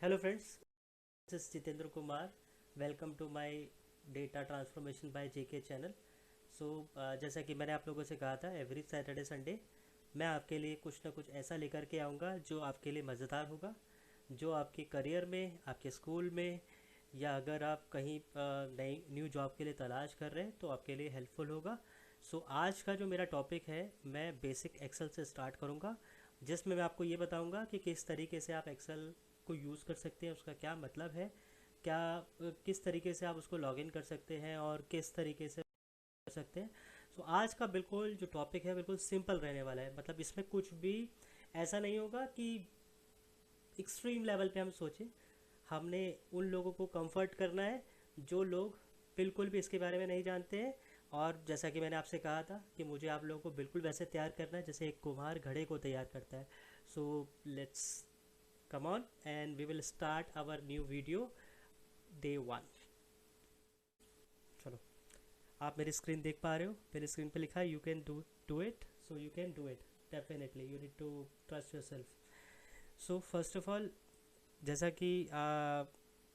Hello friends, this is Jitendra Kumar. Welcome to my data transformation by JK channel. So जैसा कि मैंने आप लोगों से कहा था, एवरी सैटरडे संडे मैं आपके लिए कुछ ना कुछ ऐसा लेकर के आऊँगा जो आपके लिए मज़ेदार होगा, जो आपके करियर में, आपके स्कूल में, या अगर आप कहीं नई न्यू जॉब के लिए तलाश कर रहे हैं तो आपके लिए हेल्पफुल होगा। सो आज का जो मेरा टॉपिक है, मैं बेसिक एक्सेल से स्टार्ट करूँगा, जिसमें मैं आपको ये बताऊँगा कि किस तरीके से आप एक्सेल को यूज़ कर सकते हैं, उसका क्या मतलब है, क्या किस तरीके से आप उसको लॉगिन कर सकते हैं और किस तरीके से कर सकते हैं। सो आज का बिल्कुल जो टॉपिक है बिल्कुल सिंपल रहने वाला है, मतलब इसमें कुछ भी ऐसा नहीं होगा कि एक्सट्रीम लेवल पे हम सोचें। हमने उन लोगों को कंफर्ट करना है जो लोग बिल्कुल भी इसके बारे में नहीं जानते हैं। और जैसा कि मैंने आपसे कहा था कि मुझे आप लोगों को बिल्कुल वैसे तैयार करना है जैसे एक कुम्हार घड़े को तैयार करता है। So let's come on and we will start our new video day one। चलो, आप मेरी स्क्रीन देख पा रहे हो, मेरी स्क्रीन पे लिखा है you can do it, so you can do it definitely, you need to trust yourself. So first of all, जैसा कि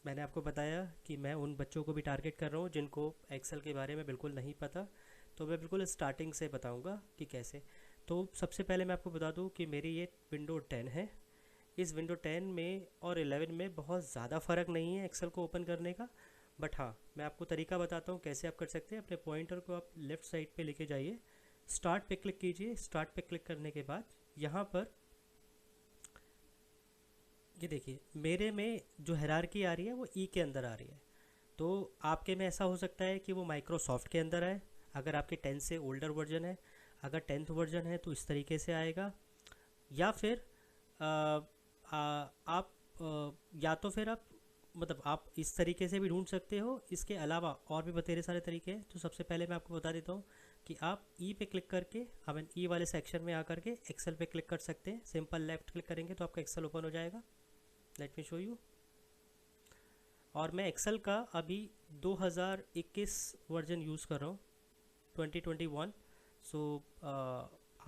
मैंने आपको बताया कि मैं उन बच्चों को भी टारगेट कर रहा हूँ जिनको एक्सेल के बारे में बिल्कुल नहीं पता, तो मैं बिल्कुल स्टार्टिंग से बताऊँगा कि कैसे। तो सबसे पहले मैं आपको बता दूँ कि मेरी ये विंडो 10 है। इस विंडो 10 में और 11 में बहुत ज़्यादा फ़र्क नहीं है एक्सेल को ओपन करने का, बट हाँ, मैं आपको तरीका बताता हूँ कैसे आप कर सकते हैं। अपने पॉइंटर को आप लेफ़्ट साइड पे लेके जाइए, स्टार्ट पे क्लिक कीजिए। स्टार्ट पे क्लिक करने के बाद यहाँ पर ये देखिए, मेरे में जो हायरार्की आ रही है वो ई के अंदर आ रही है। तो आपके में ऐसा हो सकता है कि वो माइक्रोसॉफ्ट के अंदर आए, अगर आपके 10 से ओल्डर वर्जन है। अगर 10th वर्जन है तो इस तरीके से आएगा, या फिर आ, आप या तो फिर आप, मतलब आप इस तरीके से भी ढूंढ सकते हो। इसके अलावा और भी बतेरे सारे तरीके हैं। तो सबसे पहले मैं आपको बता देता हूँ कि आप ई पे क्लिक करके, हम ई वाले सेक्शन में आकर के एक्सेल पे क्लिक कर सकते हैं। सिंपल लेफ्ट क्लिक करेंगे तो आपका एक्सेल ओपन हो जाएगा। Let me show you. और मैं एक्सेल का अभी 2021 वर्जन यूज़ कर रहा हूँ, 2021। सो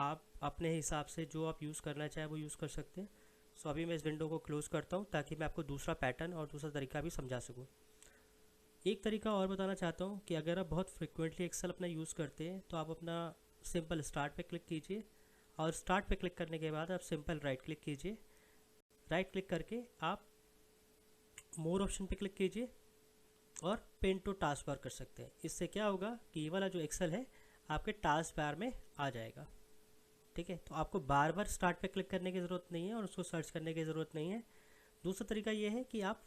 आप अपने हिसाब से जो आप यूज़ करना चाहें वो यूज़ कर सकते हैं। सो अभी मैं इस विंडो को क्लोज़ करता हूँ ताकि मैं आपको दूसरा पैटर्न और दूसरा तरीका भी समझा सकूँ। एक तरीका और बताना चाहता हूँ कि अगर आप बहुत फ्रिक्वेंटली एक्सेल अपना यूज़ करते हैं तो आप अपना सिंपल स्टार्ट पे क्लिक कीजिए, और स्टार्ट पे क्लिक करने के बाद आप सिंपल राइट क्लिक कीजिए। राइट क्लिक करके आप मोर ऑप्शन पे क्लिक कीजिए और पेन टू टास्क बार कर सकते हैं। इससे क्या होगा कि ये वाला जो एक्सेल है आपके टास्क बार में आ जाएगा। ठीक है, तो आपको बार बार स्टार्ट पे क्लिक करने की ज़रूरत नहीं है और उसको सर्च करने की ज़रूरत नहीं है। दूसरा तरीका ये है कि आप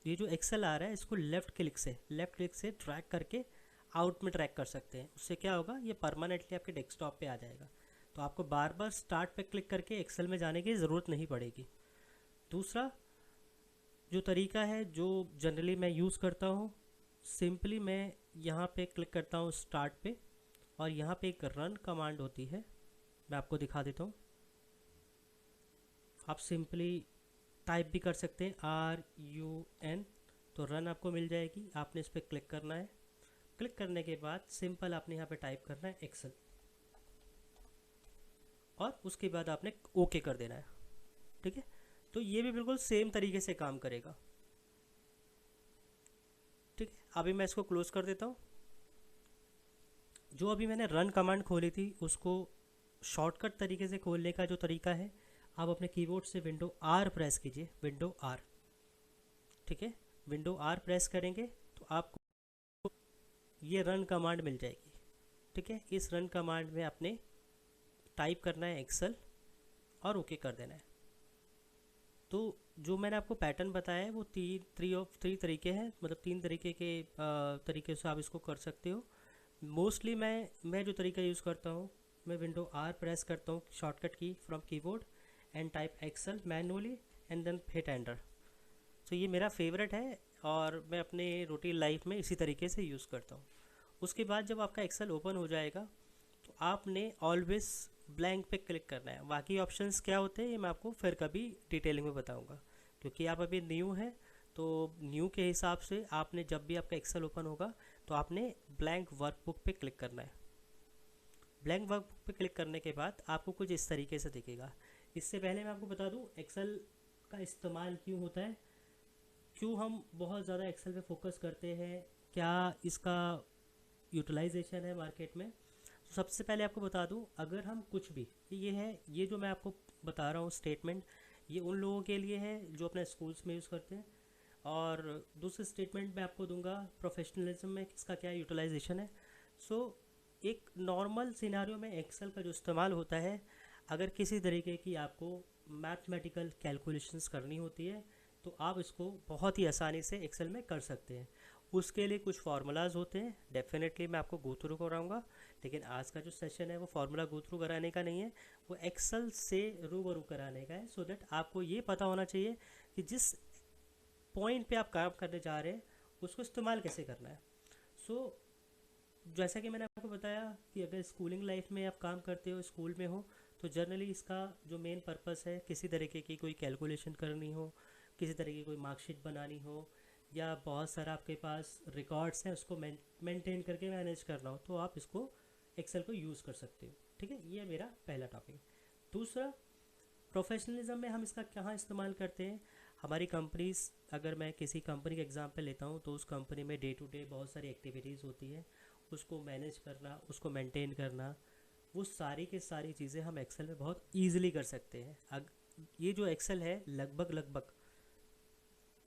ये जो एक्सेल आ रहा है इसको लेफ़्ट क्लिक से ड्रैग करके आउट में ट्रैक कर सकते हैं। उससे क्या होगा, ये परमानेंटली आपके डेस्कटॉप पे आ जाएगा। तो आपको बार बार स्टार्ट पे क्लिक करके एक्सेल में जाने की ज़रूरत नहीं पड़ेगी। दूसरा जो तरीका है जो जनरली मैं यूज़ करता हूँ, सिंपली मैं यहाँ पे क्लिक करता हूँ स्टार्ट पे, और यहाँ पे एक रन कमांड होती है, मैं आपको दिखा देता हूँ। आप सिंपली टाइप भी कर सकते हैं RUN, तो रन आपको मिल जाएगी। आपने इस पर क्लिक करना है। क्लिक करने के बाद सिंपल आपने यहाँ पे टाइप करना है एक्सेल, और उसके बाद आपने ओके कर देना है। ठीक है, तो ये भी बिल्कुल सेम तरीके से काम करेगा। ठीक है, अभी मैं इसको क्लोज कर देता हूँ। जो अभी मैंने रन कमांड खोली थी उसको शॉर्टकट तरीके से खोलने का जो तरीका है, आप अपने कीबोर्ड से विंडो R प्रेस कीजिए, विंडो R। ठीक है, विंडो R प्रेस करेंगे तो आपको ये रन कमांड मिल जाएगी। ठीक है, इस रन कमांड में आपने टाइप करना है एक्सेल और ओके कर देना है। तो जो मैंने आपको पैटर्न बताया है वो थ्री तरीके हैं, मतलब तीन तरीके के तरीके से आप इसको कर सकते हो। मोस्टली मैं जो तरीका यूज़ करता हूँ, मैं विंडो R प्रेस करता हूँ, shortcut key from keyboard, and type Excel manually and then hit enter. तो ये मेरा फेवरेट है और मैं अपने रूटीन लाइफ में इसी तरीके से यूज़ करता हूँ। उसके बाद जब आपका एक्सेल ओपन हो जाएगा तो आपने ऑलवेज ब्लैंक पे क्लिक करना है। बाकी ऑप्शंस क्या होते हैं ये मैं आपको फिर कभी डिटेलिंग में बताऊंगा, क्योंकि आप अभी न्यू हैं। तो न्यू के हिसाब से आपने जब भी आपका एक्सेल ओपन होगा तो आपने ब्लैंक वर्कबुक पे क्लिक करना है। ब्लैंक वर्कबुक पे क्लिक करने के बाद आपको कुछ इस तरीके से दिखेगा। इससे पहले मैं आपको बता दूं, एक्सेल का इस्तेमाल क्यों होता है, क्यों हम बहुत ज़्यादा एक्सेल पे फोकस करते हैं, क्या इसका यूटिलाइजेशन है मार्केट में। तो सबसे पहले आपको बता दूं, अगर हम कुछ भी, ये है, ये जो मैं आपको बता रहा हूँ स्टेटमेंट, ये उन लोगों के लिए है जो अपने स्कूल्स में यूज़ करते हैं, और दूसरे स्टेटमेंट मैं आपको दूंगा प्रोफेशनलिज्म में इसका क्या यूटिलाइजेशन है। सो एक नॉर्मल सिनारियो में एक्सेल का जो इस्तेमाल होता है, अगर किसी तरीके की आपको मैथमेटिकल कैलकुलेशंस करनी होती है तो आप इसको बहुत ही आसानी से एक्सेल में कर सकते हैं। उसके लिए कुछ फार्मूलाज होते हैं, डेफिनेटली मैं आपको गो थ्रू कराऊंगा, लेकिन आज का जो सेशन है वो फार्मूला गो थ्रू कराने का नहीं है, वो एक्सेल से रूबरू कराने का है, सो दैट आपको ये पता होना चाहिए कि जिस पॉइंट पे आप काम करने जा रहे हैं उसको इस्तेमाल कैसे करना है। सो जैसा कि मैंने आपको बताया कि अगर स्कूलिंग लाइफ में आप काम करते हो, स्कूल में हो, तो जनरली इसका जो मेन पर्पस है, किसी तरीके की कोई कैलकुलेशन करनी हो, किसी तरीके की कोई मार्कशीट बनानी हो, या बहुत सारा आपके पास रिकॉर्ड्स हैं उसको मेंटेन करके मैनेज करना हो, तो आप इसको एक्सेल को यूज़ कर सकते हो। ठीक है, ये मेरा पहला टॉपिक। दूसरा, प्रोफेशनलिज्म में हम इसका कहाँ इस्तेमाल करते हैं। हमारी कंपनीज, अगर मैं किसी कंपनी का एग्जांपल लेता हूँ तो उस कंपनी में डे टू डे बहुत सारी एक्टिविटीज़ होती है, उसको मैनेज करना, उसको मेंटेन करना, वो सारी की सारी चीज़ें हम एक्सेल में बहुत ईजिली कर सकते हैं। ये जो एक्सेल है लगभग लगभग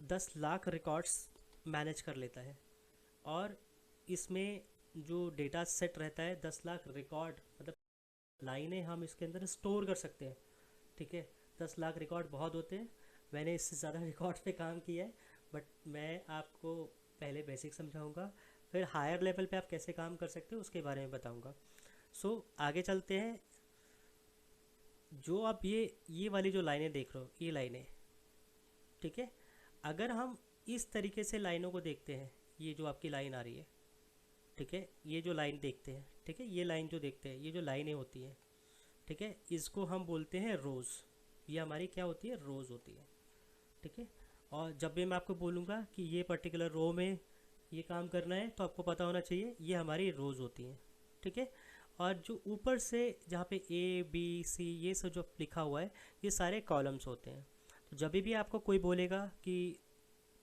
10 लाख रिकॉर्ड्स मैनेज कर लेता है, और इसमें जो डेटा सेट रहता है 10 लाख रिकॉर्ड, मतलब लाइनें हम इसके अंदर स्टोर कर सकते हैं। ठीक है, 10 लाख रिकॉर्ड बहुत होते हैं, मैंने इससे ज़्यादा रिकॉर्ड पे काम किया है, बट मैं आपको पहले बेसिक समझाऊंगा, फिर हायर लेवल पे आप कैसे काम कर सकते हो उसके बारे में बताऊंगा। सो आगे चलते हैं। जो आप ये वाली जो लाइनें देख रहे हो, ये लाइनें, ठीक है, अगर हम इस तरीके से लाइनों को देखते हैं, ये जो आपकी लाइन आ रही है, ठीक है, ये जो लाइन देखते हैं, ठीक है, ये लाइन जो देखते हैं, ये जो लाइनें होती हैं, ठीक है, इसको हम बोलते हैं रोज़। ये हमारी क्या होती है, रोज़ होती है। ठीक है, और जब भी मैं आपको बोलूँगा कि ये पर्टिकुलर रो में ये काम करना है, तो आपको पता होना चाहिए ये हमारी रोज़ होती हैं। ठीक है, और जो ऊपर से जहाँ पे ए बी सी ये सब जो लिखा हुआ है, ये सारे कॉलम्स होते हैं। तो जब भी आपको कोई बोलेगा कि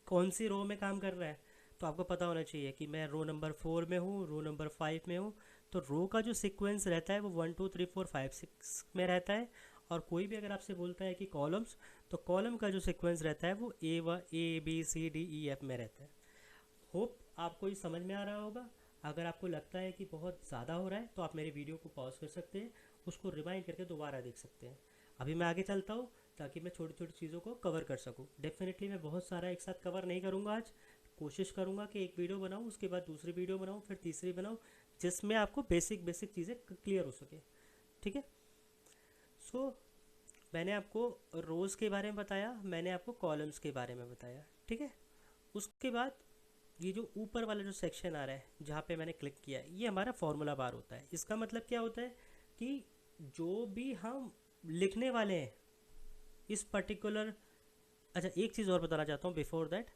कौन सी रो में काम कर रहा है, तो आपको पता होना चाहिए कि मैं रो नंबर 4 में हूँ, रो नंबर 5 में हूँ। तो रो का जो सीक्वेंस रहता है वो 1 2 3 4 5 6 में रहता है, और कोई भी अगर आपसे बोलता है कि कॉलम्स, तो कॉलम का जो सीक्वेंस रहता है वो A B C D E F में रहता है। होप आपको ये समझ में आ रहा होगा। अगर आपको लगता है कि बहुत ज़्यादा हो रहा है तो आप मेरे वीडियो को पॉज कर सकते हैं, उसको रिवाइंड करके दोबारा देख सकते हैं। अभी मैं आगे चलता हूँ ताकि मैं छोटी छोटी चीज़ों को कवर कर सकूँ। डेफिनेटली मैं बहुत सारा एक साथ कवर नहीं करूँगा आज, कोशिश करूँगा कि एक वीडियो बनाऊँ, उसके बाद दूसरी वीडियो बनाऊँ, फिर तीसरी बनाऊँ, जिसमें आपको बेसिक बेसिक चीज़ें क्लियर हो सके। ठीक है, सो मैंने आपको रोज़ के बारे में बताया, मैंने आपको कॉलम्स के बारे में बताया। ठीक है, उसके बाद ये जो ऊपर वाला जो सेक्शन आ रहा है जहाँ पे मैंने क्लिक किया है, ये हमारा फॉर्मूला बार होता है। इसका मतलब क्या होता है कि जो भी हम लिखने वाले हैं इस पर्टिकुलर, अच्छा एक चीज़ और बताना चाहता हूँ बिफोर दैट,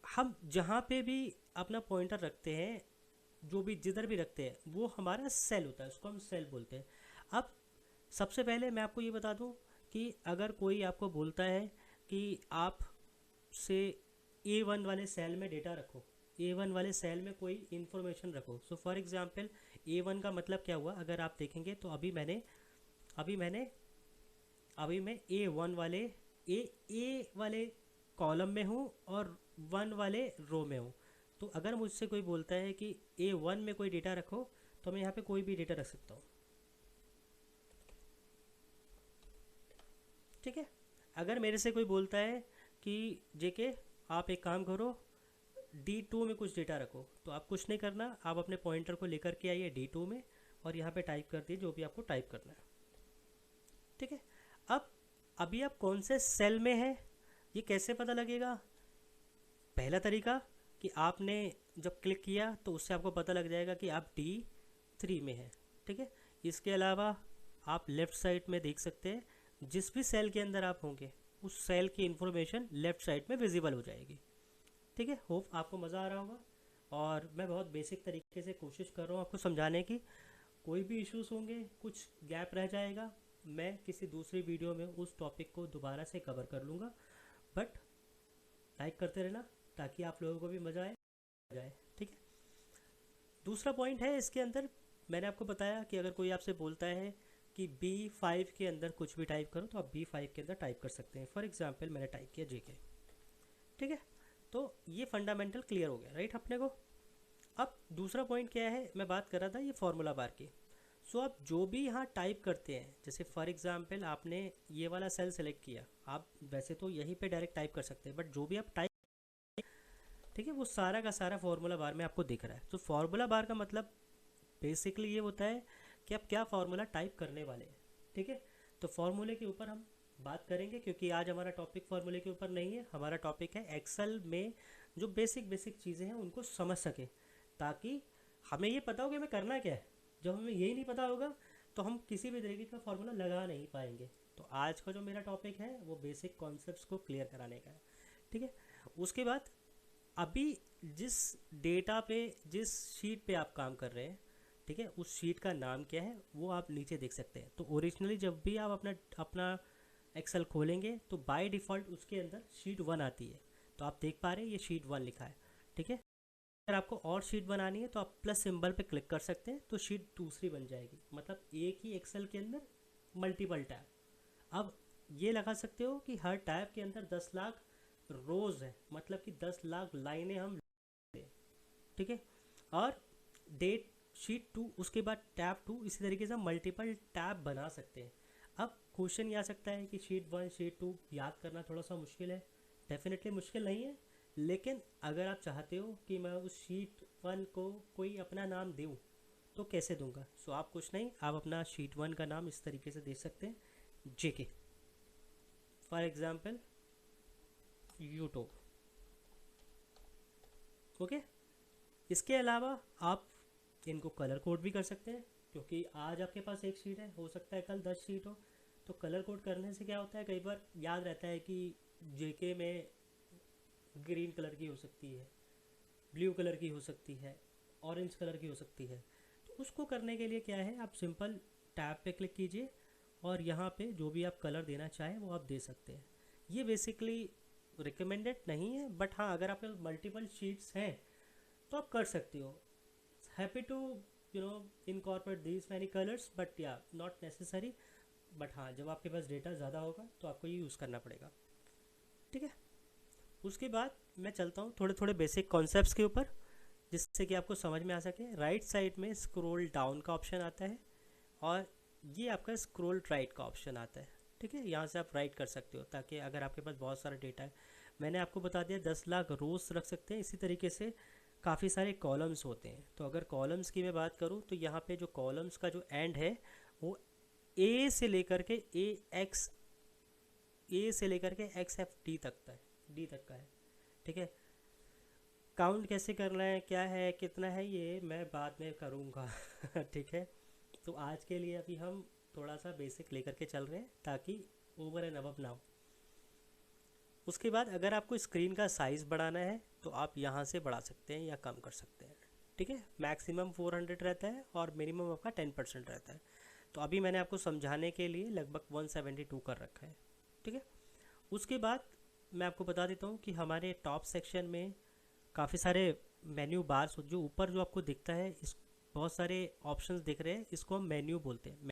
हम जहाँ पे भी अपना पॉइंटर रखते हैं, जो भी जिधर भी रखते हैं, वो हमारा सेल होता है, उसको हम सेल बोलते हैं। अब सबसे पहले मैं आपको ये बता दूं कि अगर कोई आपको बोलता है कि आप से A1 वाले सेल में डेटा रखो, A1 वाले सेल में कोई इन्फॉर्मेशन रखो। सो फॉर एग्जांपल A1 का मतलब क्या हुआ, अगर आप देखेंगे तो अभी मैंने अभी मैं A1 वाले ए वाले कॉलम में हूँ और 1 वाले रो में हूँ। तो अगर मुझसे कोई बोलता है कि A1 में कोई डेटा रखो, तो मैं यहाँ पे कोई भी डेटा रख सकता हूँ। ठीक है, अगर मेरे से कोई बोलता है कि जेके आप एक काम करो, D2 में कुछ डेटा रखो, तो आप कुछ नहीं करना, आप अपने पॉइंटर को लेकर के आइए D2 में, और यहाँ पे टाइप कर दिए जो भी आपको टाइप करना है। ठीक है, अब अभी आप कौन से सेल में है ये कैसे पता लगेगा। पहला तरीका कि आपने जब क्लिक किया तो उससे आपको पता लग जाएगा कि आप D3 में हैं। ठीक है, इसके अलावा आप लेफ़्ट साइड में देख सकते हैं, जिस भी सेल के अंदर आप होंगे उस सेल की इंफॉर्मेशन लेफ़्ट साइड में विजिबल हो जाएगी। ठीक है, होप आपको मज़ा आ रहा होगा, और मैं बहुत बेसिक तरीके से कोशिश कर रहा हूँ आपको समझाने की। कोई भी इश्यूज होंगे, कुछ गैप रह जाएगा, मैं किसी दूसरी वीडियो में उस टॉपिक को दोबारा से कवर कर लूँगा। बट लाइक करते रहना ताकि आप लोगों को भी मज़ा आए, ठीक है। दूसरा पॉइंट है इसके अंदर, मैंने आपको बताया कि अगर कोई आपसे बोलता है कि B5 के अंदर कुछ भी टाइप करो, तो आप B5 के अंदर टाइप कर सकते हैं। फॉर एग्जांपल मैंने टाइप किया JK, ठीक है। तो ये फंडामेंटल क्लियर हो गया, राइट अपने को। अब दूसरा पॉइंट क्या है, मैं बात कर रहा था ये फार्मूला बार की। सो आप जो भी यहाँ टाइप करते हैं, जैसे फॉर एग्जांपल आपने ये वाला सेल सेलेक्ट किया, आप वैसे तो यहीं पे डायरेक्ट टाइप कर सकते हैं, बट जो भी आप टाइप, ठीक है, वो सारा का सारा फार्मूला बार में आपको दिख रहा है। तो फार्मूला बार का मतलब बेसिकली ये होता है कि आप क्या फार्मूला टाइप करने वाले हैं, ठीक है। तो फार्मूले के ऊपर हम बात करेंगे, क्योंकि आज हमारा टॉपिक फार्मूले के ऊपर नहीं है, हमारा टॉपिक है एक्सेल में जो बेसिक बेसिक चीज़ें हैं उनको समझ सके, ताकि हमें ये पता हो कि हमें करना क्या है। जब हमें यही नहीं पता होगा तो हम किसी भी तरीके का फार्मूला लगा नहीं पाएंगे। तो आज का जो मेरा टॉपिक है वो बेसिक कॉन्सेप्ट्स को क्लियर कराने का है, ठीक है। उसके बाद अभी जिस डेटा पे, जिस शीट पे आप काम कर रहे हैं, ठीक है, उस शीट का नाम क्या है वो आप नीचे देख सकते हैं। तो ओरिजिनली जब भी आप अपना अपना एक्सेल खोलेंगे तो बाय डिफ़ॉल्ट उसके अंदर शीट 1 आती है। तो आप देख पा रहे हैं ये शीट 1 लिखा है, ठीक है। अगर आपको और शीट बनानी है तो आप प्लस सिंबल पे क्लिक कर सकते हैं, तो शीट दूसरी बन जाएगी। मतलब एक ही एक्सेल के अंदर मल्टीपल टैब। अब ये लगा सकते हो कि हर टैब के अंदर 10 लाख रोज़ है, मतलब कि 10 लाख लाइनें हम, ठीक है। और डेट शीट 2, उसके बाद टैब 2, इसी तरीके से हम मल्टीपल टैब बना सकते हैं। अब क्वेश्चन ये आ सकता है कि शीट 1 शीट 2 याद करना थोड़ा सा मुश्किल है। डेफिनेटली मुश्किल नहीं है, लेकिन अगर आप चाहते हो कि मैं उस शीट 1 को कोई अपना नाम दूँ तो कैसे दूंगा। सो आप कुछ नहीं, आप अपना शीट 1 का नाम इस तरीके से दे सकते हैं, JK, for example YouTube, okay. इसके अलावा आप इनको कलर कोड भी कर सकते हैं, क्योंकि आज आपके पास एक शीट है, हो सकता है कल 10 शीट हो। तो कलर कोड करने से क्या होता है, कई बार याद रहता है कि JK में ग्रीन कलर की हो सकती है, ब्लू कलर की हो सकती है, ऑरेंज कलर की हो सकती है। तो उसको करने के लिए क्या है, आप सिंपल टैब पे क्लिक कीजिए और यहाँ पे जो भी आप कलर देना चाहें वो आप दे सकते हैं। ये बेसिकली रिकमेंडेड नहीं है, बट हाँ अगर आपके मल्टीपल शीट्स हैं तो आप कर सकते हो। Happy to incorporate these many colours, but yeah not necessary. But हाँ जब आपके पास डेटा ज़्यादा होगा तो आपको ये यूज़ करना पड़ेगा, ठीक है। उसके बाद मैं चलता हूँ थोड़े थोड़े बेसिक कॉन्सेप्ट्स के ऊपर, जिससे कि आपको समझ में आ सके। राइट साइड में स्क्रॉल डाउन का ऑप्शन आता है और ये आपका स्क्रॉल राइट का ऑप्शन आता है, ठीक है। यहाँ से आप राइट कर सकते हो, ताकि अगर आपके पास बहुत सारा डेटा है, मैंने आपको बता दिया 10 लाख रोज़ रख सकते हैं। इसी तरीके से काफ़ी सारे कॉलम्स होते हैं। तो अगर कॉलम्स की मैं बात करूँ तो यहाँ पे जो कॉलम्स का जो एंड है वो ए से लेकर के ए से लेकर के XFD तक का है, डी तक का है, ठीक है। काउंट कैसे करना है, क्या है, कितना है, ये मैं बाद में करूँगा ठीक है। तो आज के लिए अभी हम थोड़ा सा बेसिक लेकर के चल रहे हैं, ताकि ओवर एंड अबव ना हो। उसके बाद अगर आपको स्क्रीन का साइज़ बढ़ाना है तो आप यहाँ से बढ़ा सकते हैं या कम कर सकते हैं, ठीक है। मैक्सिमम 400 रहता है और मिनिमम आपका 10% रहता है। तो अभी मैंने आपको समझाने के लिए लगभग 172 कर रखा है, ठीक है। उसके बाद मैं आपको बता देता हूँ कि हमारे टॉप सेक्शन में काफ़ी सारे मेन्यू बार्स, जो ऊपर जो आपको दिखता है, इस बहुत सारे ऑप्शंस दिख रहे हैं, इसको हम मेन्यू बोलते हैं,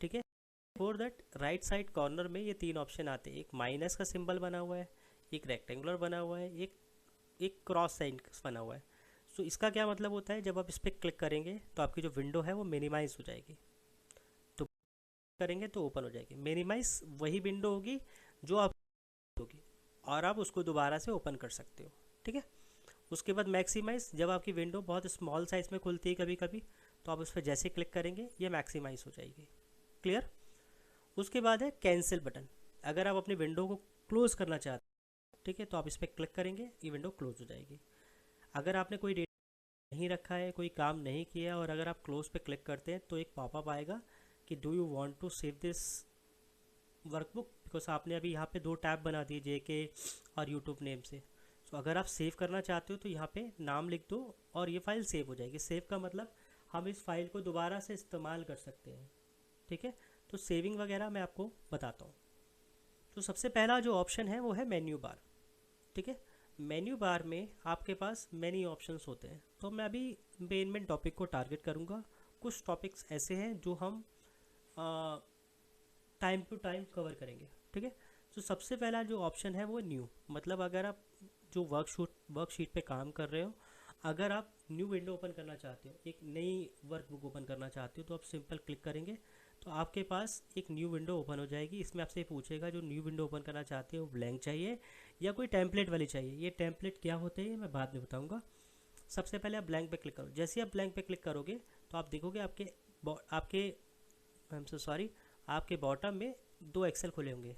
ठीक है। For that right side corner में ये 3 ऑप्शन आते हैं। एक माइनस का सिंबल बना हुआ है, एक रेक्टेंगुलर बना हुआ है, एक क्रॉस साइन बना हुआ है। सो इसका क्या मतलब होता है, जब आप इस पर क्लिक करेंगे तो आपकी जो विंडो है वो मिनिमाइज हो जाएगी, तो करेंगे तो ओपन हो जाएगी। मिनिमाइज वही विंडो होगी जो आप होगी, और आप उसको दोबारा से ओपन कर सकते हो, ठीक है। उसके बाद मैक्सिमाइज, जब आपकी विंडो बहुत स्मॉल साइज़ में खुलती है कभी कभी, तो आप उस पर जैसे क्लिक करेंगे ये मैक्सिमाइज हो जाएगी, क्लियर। उसके बाद है कैंसिल बटन। अगर आप अपनी विंडो को क्लोज़ करना चाहते हैं, ठीक है, तो आप इस पर क्लिक करेंगे, ये विंडो क्लोज हो जाएगी। अगर आपने कोई डेटा नहीं रखा है, कोई काम नहीं किया, और अगर आप क्लोज पे क्लिक करते हैं तो एक पॉपअप आएगा कि do you want to save this workbook, because आपने अभी यहाँ पे 2 टैब बना दिए, JK और यूट्यूब नेम से। सो अगर आप सेव करना चाहते हो तो यहाँ पे नाम लिख दो और ये फ़ाइल सेव हो जाएगी। सेव का मतलब हम इस फाइल को दोबारा से इस्तेमाल कर सकते हैं, ठीक है। तो सेविंग वगैरह मैं आपको बताता हूँ। तो सबसे पहला जो ऑप्शन है वो है मेन्यू बार। ठीक है, मेन्यू बार में आपके पास मैनी ऑप्शंस होते हैं। तो मैं अभी मेन टॉपिक को टारगेट करूँगा। कुछ टॉपिक्स ऐसे हैं जो हम टाइम टू टाइम कवर करेंगे। ठीक है, तो सबसे पहला जो ऑप्शन है वो न्यू, मतलब अगर आप जो वर्कशीट पे काम कर रहे हो, अगर आप न्यू विंडो ओपन करना चाहते हो, एक नई वर्कबुक ओपन करना चाहते हो, तो आप सिंपल क्लिक करेंगे तो आपके पास एक न्यू विंडो ओपन हो जाएगी। इसमें आपसे पूछेगा जो न्यू विंडो ओपन करना चाहते हो ब्लैंक चाहिए या कोई टेम्पलेट वाली चाहिए। ये टेम्पलेट क्या होते हैं मैं बाद में बताऊँगा। सबसे पहले आप ब्लैंक पे क्लिक करो। जैसे ही आप ब्लैंक पे क्लिक करोगे तो आप देखोगे आपके आई एम सो सॉरी, आपके बॉटम में दो एक्सेल खुले होंगे,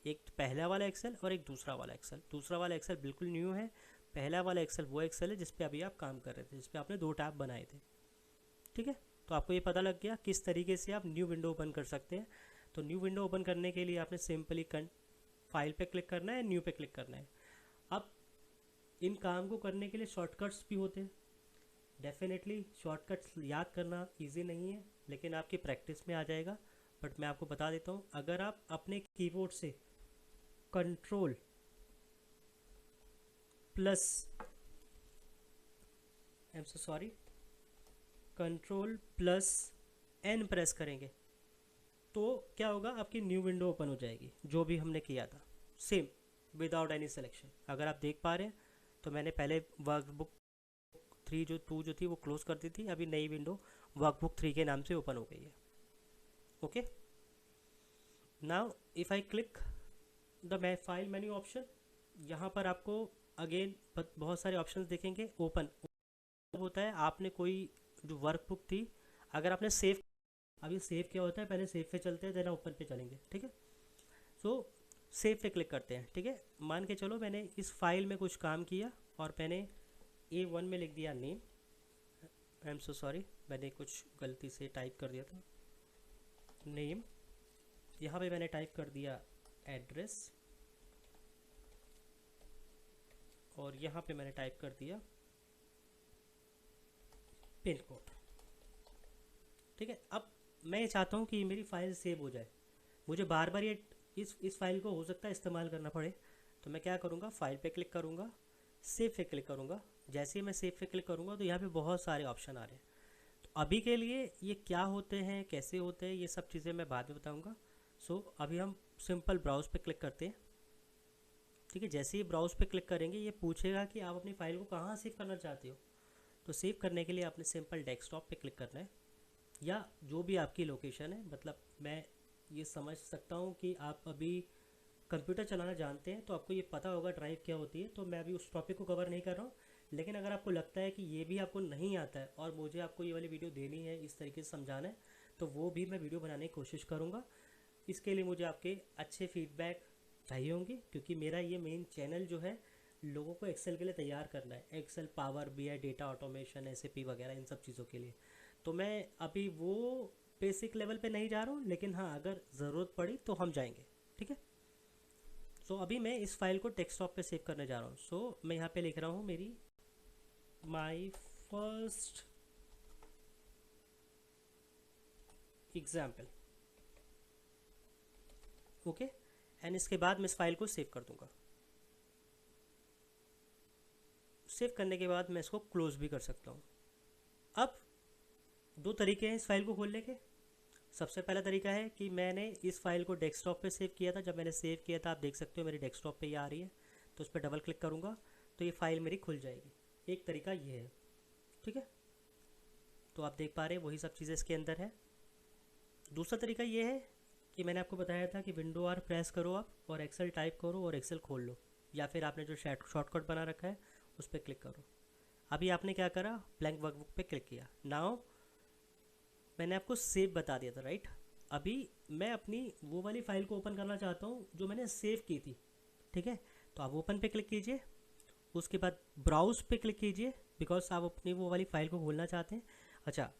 एक पहला वाला एक्सेल और एक दूसरा वाला एक्सेल। दूसरा वाला एक्सेल बिल्कुल न्यू है, पहला वाला एक्सेल वो एक्सेल है जिस पे अभी आप काम कर रहे थे, जिस पे आपने दो टैब बनाए थे। ठीक है, तो आपको ये पता लग गया किस तरीके से आप न्यू विंडो ओपन कर सकते हैं। तो न्यू विंडो ओपन करने के लिए आपने सिंपली फाइल पे क्लिक करना है, न्यू पे क्लिक करना है। अब इन काम को करने के लिए शॉर्टकट्स भी होते हैं। डेफिनेटली शॉर्टकट्स याद करना इजी नहीं है, लेकिन आपकी प्रैक्टिस में आ जाएगा। बट मैं आपको बता देता हूँ, अगर आप अपने कीबोर्ड से control plus I am so sorry control plus N press करेंगे तो क्या होगा, आपकी न्यू विंडो ओपन हो जाएगी जो भी हमने किया था सेम विदाउट एनी सिलेक्शन। अगर आप देख पा रहे हैं तो मैंने पहले वर्कबुक 2 जो थी वो क्लोज कर दी थी, अभी नई विंडो वर्कबुक 3 के नाम से ओपन हो गई है। Okay, now if I click the file menu option, यहाँ पर आपको अगेन बहुत सारे ऑप्शंस दिखेंगे। ओपन होता है आपने कोई जो वर्कबुक थी, अगर आपने सेव, अभी सेव क्या होता है, पहले सेव पे चलते हैं देन ओपन पे चलेंगे। ठीक है, सो सेव पे क्लिक करते हैं। ठीक है, मान के चलो मैंने इस फाइल में कुछ काम किया और मैंने A1 में लिख दिया name. I am so sorry, मैंने कुछ गलती से टाइप कर दिया था नेम। यहाँ पे मैंने टाइप कर दिया एड्रेस और यहाँ पे मैंने टाइप कर दिया पिन कोड। ठीक है, अब मैं ये चाहता हूँ कि मेरी फ़ाइल सेव हो जाए, मुझे बार बार ये इस फाइल को हो सकता है इस्तेमाल करना पड़े। तो मैं क्या करूँगा, फाइल पे क्लिक करूँगा, सेव पे क्लिक करूँगा। जैसे ही मैं सेव पे क्लिक करूँगा तो यहाँ पे बहुत सारे ऑप्शन आ रहे हैं। तो अभी के लिए ये क्या होते हैं, कैसे होते हैं, ये सब चीज़ें मैं बाद में बताऊँगा। सो अभी हम सिंपल ब्राउज़ पे क्लिक करते हैं। ठीक है, जैसे ही ब्राउज़ पे क्लिक करेंगे ये पूछेगा कि आप अपनी फ़ाइल को कहाँ सेव करना चाहते हो। तो सेव करने के लिए आपने सिंपल डेस्कटॉप पे क्लिक करना है या जो भी आपकी लोकेशन है। मतलब मैं ये समझ सकता हूँ कि आप अभी कंप्यूटर चलाना जानते हैं तो आपको ये पता होगा ड्राइव क्या होती है, तो मैं अभी उस टॉपिक को कवर नहीं कर रहा हूँ। लेकिन अगर आपको लगता है कि ये भी आपको नहीं आता है और मुझे आपको ये वाली वीडियो देनी है, इस तरीके से समझाना है, तो वो भी मैं वीडियो बनाने की कोशिश करूँगा। इसके लिए मुझे आपके अच्छे फीडबैक चाहिए होंगे, क्योंकि मेरा ये मेन चैनल जो है लोगों को एक्सेल के लिए तैयार करना है। Excel, power BI, data automation, SAP वगैरह इन सब चीज़ों के लिए। तो मैं अभी वो बेसिक लेवल पे नहीं जा रहा हूँ, लेकिन हाँ अगर ज़रूरत पड़ी तो हम जाएंगे। ठीक है, सो अभी मैं इस फाइल को डेस्कटॉप पे सेव करने जा रहा हूँ। सो मैं यहाँ पे लिख रहा हूँ मेरी my first example. Okay, and इसके बाद मैं इस फाइल को सेव कर दूँगा। सेव करने के बाद मैं इसको क्लोज भी कर सकता हूँ। अब दो तरीके हैं इस फाइल को खोलने के। सबसे पहला तरीका है कि मैंने इस फाइल को डेस्कटॉप पे सेव किया था। जब मैंने सेव किया था आप देख सकते हो मेरी डेस्कटॉप पे ये आ रही है, तो उस पर डबल क्लिक करूँगा तो ये फाइल मेरी खुल जाएगी। एक तरीका ये है। ठीक है, तो आप देख पा रहे हैं वही सब चीज़ें इसके अंदर है। दूसरा तरीका ये है कि मैंने आपको बताया था कि विंडो R प्रेस करो आप और एक्सेल टाइप करो और एक्सेल खोल लो, या फिर आपने जो शॉर्टकट बना रखा है उस पर क्लिक करो। अभी आपने क्या करा, ब्लैंक वर्कबुक पे क्लिक किया। नाउ मैंने आपको सेव बता दिया था, राइट। अभी मैं अपनी वो वाली फ़ाइल को ओपन करना चाहता हूँ जो मैंने सेव की थी। ठीक है, तो आप ओपन पे क्लिक कीजिए, उसके बाद ब्राउज़ पे क्लिक कीजिए, बिकॉज आप अपनी वो वाली फ़ाइल को खोलना चाहते हैं। अच्छा,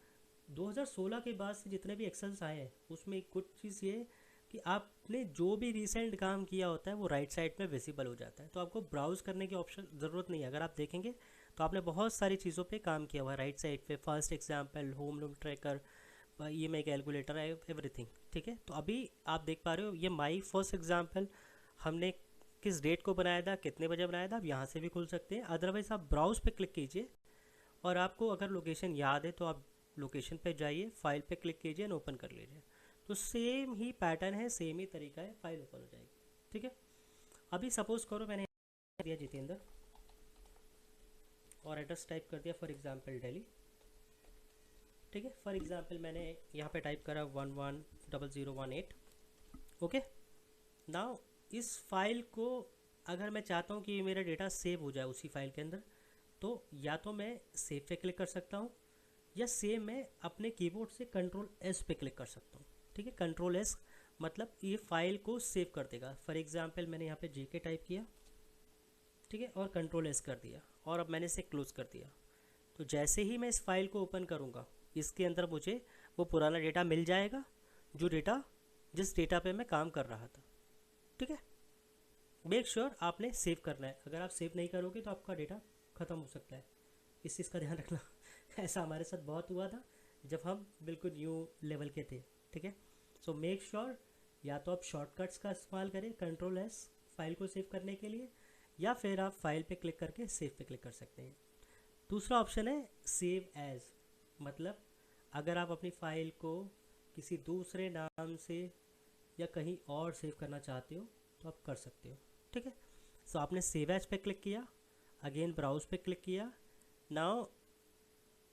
2016 के बाद से जितने भी एक्सेल्स आए हैं उसमें एक गुड चीज़ ये है कि आपने जो भी रिसेंट काम किया होता है वो राइट साइड में विजिबल हो जाता है, तो आपको ब्राउज़ करने की ऑप्शन ज़रूरत नहीं है। अगर आप देखेंगे तो आपने बहुत सारी चीज़ों पे काम किया हुआ है राइट साइड पे। First example, home loan tracker, EMI calculator, everything. ठीक है। तो अभी आप देख पा रहे हो ये माई फर्स्ट एग्जाम्पल हमने किस डेट को बनाया था, कितने बजे बनाया था, आप यहाँ से भी खुल सकते हैं। अदरवाइज़ आप ब्राउज़ पे क्लिक कीजिए और आपको अगर लोकेशन याद है तो आप लोकेशन पे जाइए, फाइल पे क्लिक कीजिए एंड ओपन कर लीजिए। तो सेम ही पैटर्न है, सेम ही तरीका है, फाइल ओपन हो जाएगी। ठीक है। अभी सपोज करो मैंने दिया जितेंद्र और एड्रेस टाइप कर दिया फॉर एग्जांपल दिल्ली। ठीक है। फॉर एग्जांपल मैंने यहाँ पे टाइप करा 110018। ओके। नाउ इस फाइल को अगर मैं चाहता हूँ कि मेरा डेटा सेव हो जाए उसी फाइल के अंदर, तो या तो मैं सेव पे क्लिक कर सकता हूँ या सेम मैं अपने कीबोर्ड से कंट्रोल एस पे क्लिक कर सकता हूँ। ठीक है। कंट्रोल एस मतलब ये फाइल को सेव कर देगा। फॉर एग्जांपल मैंने यहाँ पे जेके टाइप किया, ठीक है, और कंट्रोल एस कर दिया और अब मैंने इसे क्लोज कर दिया। तो जैसे ही मैं इस फाइल को ओपन करूँगा इसके अंदर मुझे वो पुराना डेटा मिल जाएगा, जो डेटा जिस डेटा पे मैं काम कर रहा था। ठीक है। मेक श्योर आपने सेव करना है, अगर आप सेव नहीं करोगे तो आपका डेटा ख़त्म हो सकता है, इस चीज़ का ध्यान रखना। ऐसा हमारे साथ बहुत हुआ था जब हम बिल्कुल न्यू लेवल के थे। ठीक है। सो मेक श्योर या तो आप शॉर्टकट्स का इस्तेमाल करें कंट्रोल एस फाइल को सेव करने के लिए, या फिर आप फाइल पे क्लिक करके सेव पे क्लिक कर सकते हैं। दूसरा ऑप्शन है सेव एज, मतलब अगर आप अपनी फाइल को किसी दूसरे नाम से या कहीं और सेव करना चाहते हो तो आप कर सकते हो। ठीक है। सो आपने सेव एज पे क्लिक किया, अगेन ब्राउज पे क्लिक किया। Now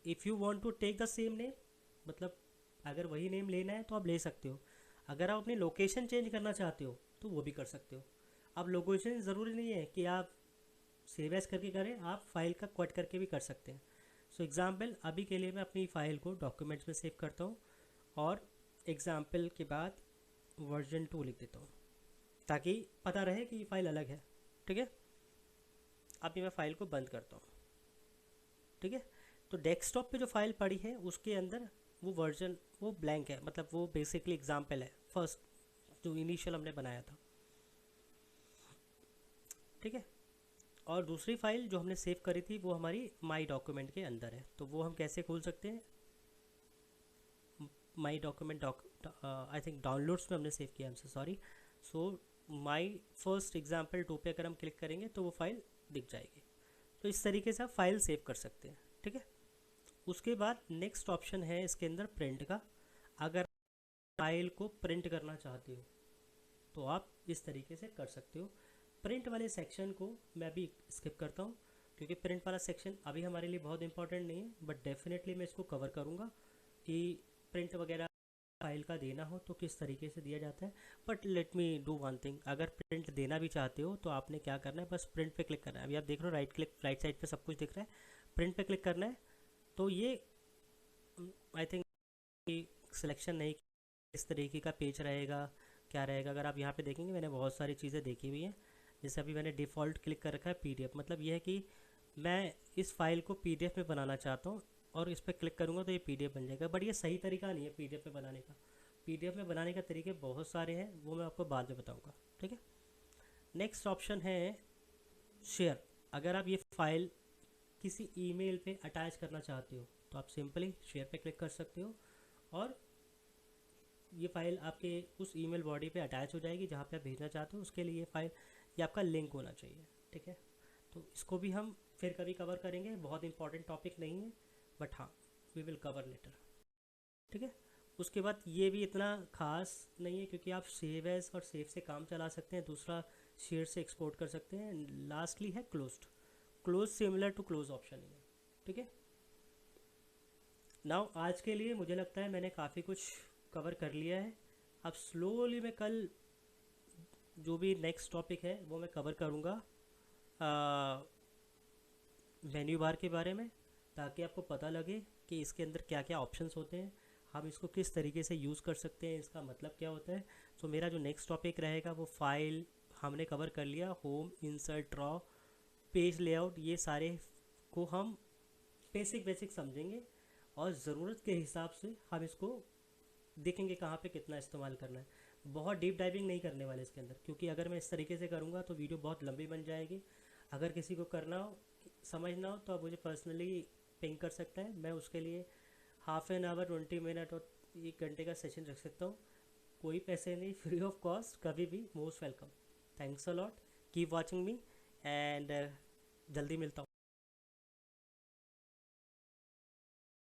if you want to take the same name, मतलब अगर वही नेम लेना है तो आप ले सकते हो। अगर आप अपनी लोकेशन चेंज करना चाहते हो तो वो भी कर सकते हो। अब लोकेशन ज़रूरी नहीं है कि आप सेव एज करके करें, आप फाइल का कट करके भी कर सकते हैं। सो एग्ज़ाम्पल अभी के लिए मैं अपनी फ़ाइल को डॉक्यूमेंट्स में सेव करता हूँ और एग्ज़ाम्पल के बाद वर्जन 2 लिख देता हूँ ताकि पता रहे कि ये फ़ाइल अलग है। ठीक है। अभी मैं फ़ाइल को बंद करता हूँ। ठीक है। तो डेस्कटॉप पे जो फाइल पड़ी है उसके अंदर वो वर्जन वो ब्लैंक है, मतलब वो बेसिकली एग्जाम्पल है फर्स्ट जो इनिशियल हमने बनाया था। ठीक है। और दूसरी फाइल जो हमने सेव करी थी वो हमारी माई डॉक्यूमेंट के अंदर है, तो वो हम कैसे खोल सकते हैं। माई डॉक्यूमेंट आई थिंक डाउनलोड्स में हमने सेव किया, हमसे sorry. So my first example 2 पे अगर हम क्लिक करेंगे तो वो फाइल दिख जाएगी। तो इस तरीके से आप फाइल सेव कर सकते हैं। ठीक है। उसके बाद नेक्स्ट ऑप्शन है इसके अंदर प्रिंट का। अगर फाइल को प्रिंट करना चाहते हो तो आप इस तरीके से कर सकते हो। प्रिंट वाले सेक्शन को मैं अभी स्किप करता हूँ क्योंकि प्रिंट वाला सेक्शन अभी हमारे लिए बहुत इंपॉर्टेंट नहीं है, बट डेफिनेटली मैं इसको कवर करूँगा कि प्रिंट वगैरह फाइल का देना हो तो किस तरीके से दिया जाता है। But let me do one thing, अगर प्रिंट देना भी चाहते हो तो आपने क्या करना है, बस प्रिंट पे क्लिक करना है। अभी आप देख रहे हो राइट साइड पे सब कुछ दिख रहा है, प्रिंट पे क्लिक करना है। तो ये आई थिंक सिलेक्शन नहीं इस तरीके का पेज रहेगा, क्या रहेगा। अगर आप यहाँ पे देखेंगे मैंने बहुत सारी चीज़ें देखी हुई हैं। जैसे अभी मैंने डिफ़ॉल्ट क्लिक कर रखा है पीडीएफ, मतलब ये है कि मैं इस फाइल को पीडीएफ में बनाना चाहता हूँ और इस पर क्लिक करूँगा तो ये पीडीएफ बन जाएगा। बट ये सही तरीका नहीं है पीडीएफ में बनाने का। पीडीएफ में बनाने का तरीके बहुत सारे हैं, वो मैं आपको बाद में बताऊँगा। ठीक है। नेक्स्ट ऑप्शन है शेयर। अगर आप ये फाइल किसी ईमेल पे अटैच करना चाहते हो तो आप सिंपली शेयर पे क्लिक कर सकते हो और ये फ़ाइल आपके उस ईमेल बॉडी पे अटैच हो जाएगी जहाँ पे आप भेजना चाहते हो। उसके लिए ये फ़ाइल ये आपका लिंक होना चाहिए। ठीक है। तो इसको भी हम फिर कभी कवर करेंगे, बहुत इंपॉर्टेंट टॉपिक नहीं है, बट हाँ वी विल कवर लेटर। ठीक है। उसके बाद ये भी इतना खास नहीं है क्योंकि आप सेव एज और सेव से काम चला सकते हैं, दूसरा शेयर से एक्सपोर्ट कर सकते हैं। लास्टली है closed. Close similar to close option ही है। ठीक है। नाउ आज के लिए मुझे लगता है मैंने काफ़ी कुछ कवर कर लिया है। अब स्लोली मैं कल जो भी नेक्स्ट टॉपिक है वो मैं कवर करूँगा मेन्यू बार के बारे में, ताकि आपको पता लगे कि इसके अंदर क्या क्या ऑप्शंस होते हैं, हम इसको किस तरीके से यूज़ कर सकते हैं, इसका मतलब क्या होता है। तो मेरा जो नेक्स्ट टॉपिक रहेगा वो फाइल हमने कवर कर लिया, home, insert, draw, page layout, ये सारे को हम बेसिक समझेंगे और ज़रूरत के हिसाब से हम इसको देखेंगे कहाँ पे कितना इस्तेमाल करना है। बहुत डीप डाइविंग नहीं करने वाले इसके अंदर, क्योंकि अगर मैं इस तरीके से करूँगा तो वीडियो बहुत लंबी बन जाएगी। अगर किसी को करना हो, समझना हो, तो आप मुझे पर्सनली पिंग कर सकते हैं। मैं उसके लिए हाफ एन आवर 20 मिनट और 1 घंटे का सेशन रख सकता हूँ। कोई पैसे नहीं, फ्री ऑफ कॉस्ट, कभी भी most welcome. Thanks a lot, keep watching me, and जल्दी मिलता हूँ।